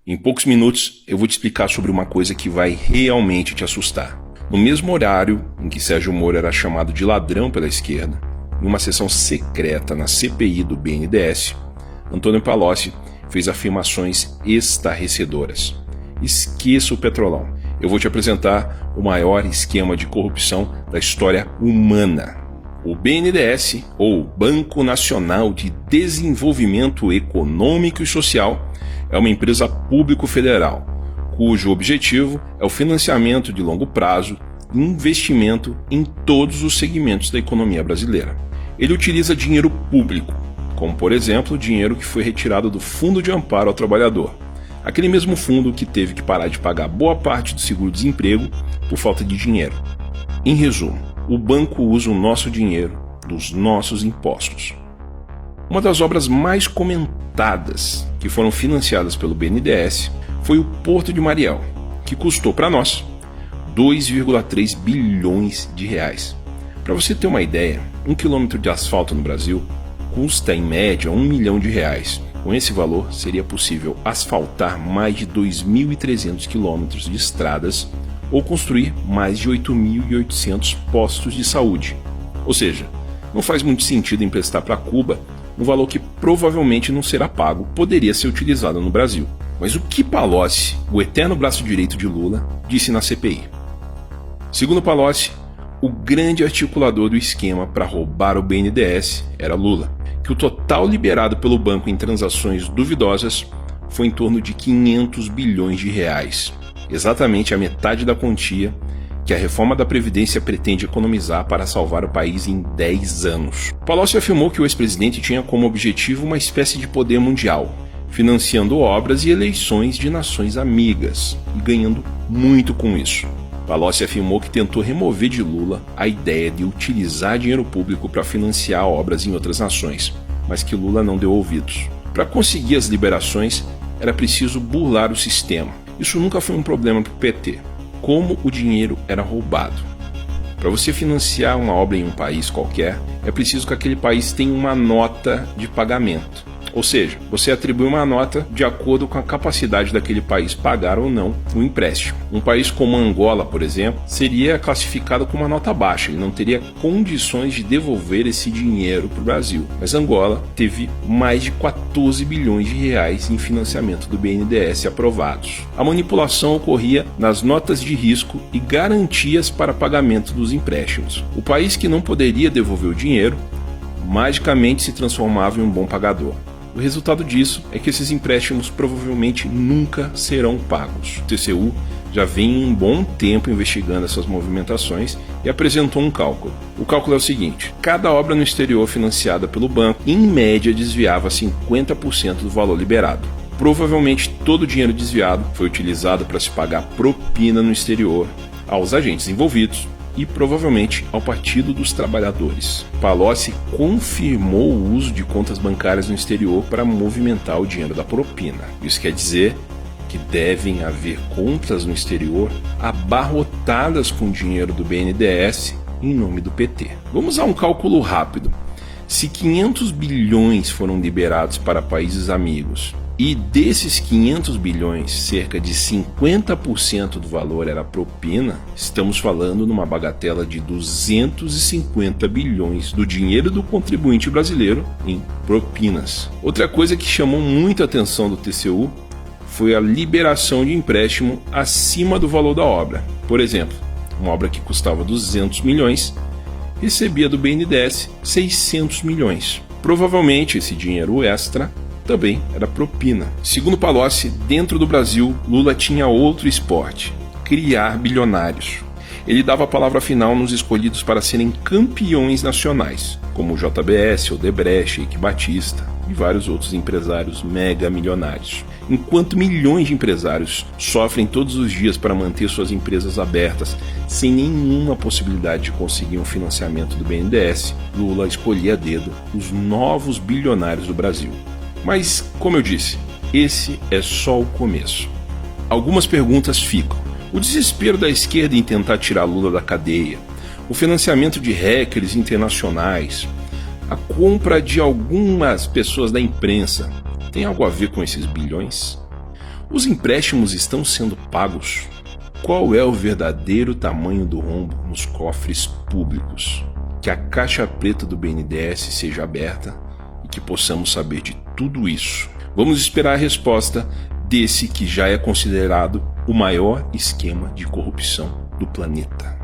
Em poucos minutos eu vou te explicar sobre uma coisa que vai realmente te assustar. No mesmo horário em que Sérgio Moro era chamado de ladrão pela esquerda, em uma sessão secreta na CPI do BNDES, Antônio Palocci fez afirmações estarrecedoras. Esqueça o Petrolão. Eu vou te apresentar o maior esquema de corrupção da história humana. O BNDES, ou Banco Nacional de Desenvolvimento Econômico e Social, é uma empresa público-federal, cujo objetivo é o financiamento de longo prazo e investimento em todos os segmentos da economia brasileira. Ele utiliza dinheiro público, como por exemplo o dinheiro que foi retirado do Fundo de Amparo ao Trabalhador, aquele mesmo fundo que teve que parar de pagar boa parte do seguro-desemprego por falta de dinheiro. Em resumo, o banco usa o nosso dinheiro dos nossos impostos. Uma das obras mais comentadas que foram financiadas pelo BNDES foi o Porto de Mariel, que custou para nós 2,3 bilhões de reais. Para você ter uma ideia, 1 quilômetro de asfalto no Brasil custa em média R$1 milhão. Com esse valor, seria possível asfaltar mais de 2.300 quilômetros de estradas ou construir mais de 8.800 postos de saúde. Ou seja, não faz muito sentido emprestar para Cuba um valor que provavelmente não será pago, poderia ser utilizado no Brasil. Mas o que Palocci, o eterno braço direito de Lula, disse na CPI? Segundo Palocci, o grande articulador do esquema para roubar o BNDES era Lula, que o total liberado pelo banco em transações duvidosas foi em torno de 500 bilhões de reais, exatamente a metade da quantia que a reforma da Previdência pretende economizar para salvar o país em 10 anos. Palocci afirmou que o ex-presidente tinha como objetivo uma espécie de poder mundial, financiando obras e eleições de nações amigas e ganhando muito com isso. Palocci afirmou que tentou remover de Lula a ideia de utilizar dinheiro público para financiar obras em outras nações, mas que Lula não deu ouvidos. Para conseguir as liberações, era preciso burlar o sistema. Isso nunca foi um problema para o PT. Como o dinheiro era roubado. Para você financiar uma obra em um país qualquer, é preciso que aquele país tenha uma nota de pagamento. Ou seja, você atribui uma nota de acordo com a capacidade daquele país pagar ou não o empréstimo. Um país como Angola, por exemplo, seria classificado com uma nota baixa, ele não teria condições de devolver esse dinheiro para o Brasil. Mas Angola teve mais de 14 bilhões de reais em financiamento do BNDES aprovados. A manipulação ocorria nas notas de risco e garantias para pagamento dos empréstimos. O país que não poderia devolver o dinheiro, magicamente se transformava em um bom pagador. O resultado disso é que esses empréstimos provavelmente nunca serão pagos. O TCU já vem um bom tempo investigando essas movimentações e apresentou um cálculo. O cálculo é o seguinte: cada obra no exterior financiada pelo banco, em média, desviava 50% do valor liberado. Provavelmente todo o dinheiro desviado foi utilizado para se pagar propina no exterior aos agentes envolvidos e provavelmente ao Partido dos Trabalhadores. Palocci confirmou o uso de contas bancárias no exterior para movimentar o dinheiro da propina. Isso quer dizer que devem haver contas no exterior abarrotadas com dinheiro do BNDES em nome do PT. Vamos a um cálculo rápido. Se 500 bilhões foram liberados para países amigos e desses 500 bilhões, cerca de 50% do valor era propina, estamos falando numa bagatela de 250 bilhões do dinheiro do contribuinte brasileiro em propinas. Outra coisa que chamou muita atenção do TCU foi a liberação de empréstimo acima do valor da obra. Por exemplo, uma obra que custava 200 milhões recebia do BNDES 600 milhões. Provavelmente esse dinheiro extra também era propina. Segundo Palocci, dentro do Brasil, Lula tinha outro esporte: criar bilionários. Ele dava a palavra final nos escolhidos para serem campeões nacionais, como o JBS, Odebrecht, Eike Batista e vários outros empresários mega milionários. Enquanto milhões de empresários sofrem todos os dias para manter suas empresas abertas sem nenhuma possibilidade de conseguir um financiamento do BNDES, Lula escolhia a dedo os novos bilionários do Brasil. Mas, como eu disse, esse é só o começo. Algumas perguntas ficam. O desespero da esquerda em tentar tirar Lula da cadeia, o financiamento de hackers internacionais, a compra de algumas pessoas da imprensa, tem algo a ver com esses bilhões? Os empréstimos estão sendo pagos? Qual é o verdadeiro tamanho do rombo nos cofres públicos? Que a caixa preta do BNDES seja aberta e que possamos saber de tudo isso. Vamos esperar a resposta desse que já é considerado o maior esquema de corrupção do planeta.